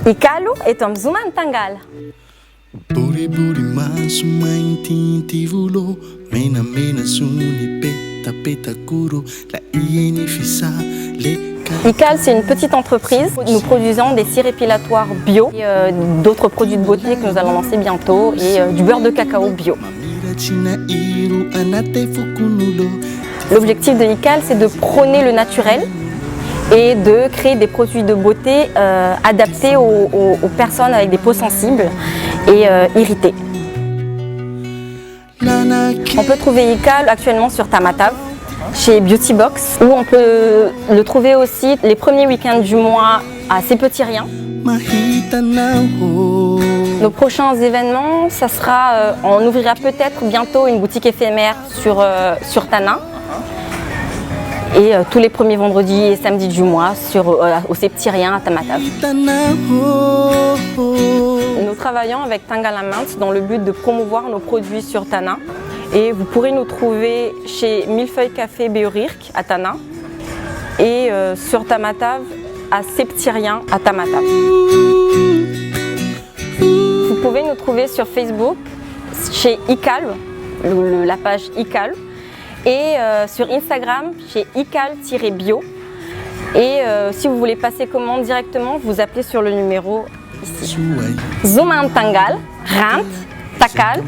Ikalo eto amin'ny Zomantangal. Boribory maso maintinty volo menamena sony petapetakoro la ieni fissa le Ikal, c'est une petite entreprise. Nous produisons des cires épilatoires bio et d'autres produits de beauté que nous allons lancer bientôt et du beurre de cacao bio. L'objectif de Ikal, c'est de prôner le naturel et de créer des produits de beauté adaptés aux personnes avec des peaux sensibles et irritées. On peut trouver Ikal actuellement sur Tamatave, chez Beauty Box, où on peut le trouver aussi les premiers week-ends du mois à Ces Petits Riens. Nos prochains événements, ça sera, on ouvrira peut-être bientôt une boutique éphémère sur Tana. Et tous les premiers vendredis et samedis du mois au Ces Petits Riens à Tamatave. Nous travaillons avec Tangalamint dans le but de promouvoir nos produits sur Tana. Et vous pourrez nous trouver chez Millefeuille Café Béorirk à Tana et sur Tamatave à Ces Petits Riens à Tamatave. Vous pouvez nous trouver sur Facebook chez Ikal, la page Ikal, et sur Instagram chez Ikal-bio. Et si vous voulez passer commande directement, vous appelez sur le numéro ici. Zomantangal, Rant, Takal,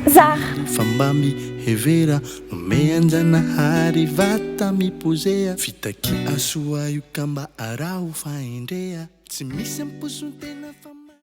Zar. Fambami hevera nomeanjanahary vata mipozea fitaky asoa io kamba arao faendrea tsy misy amposotena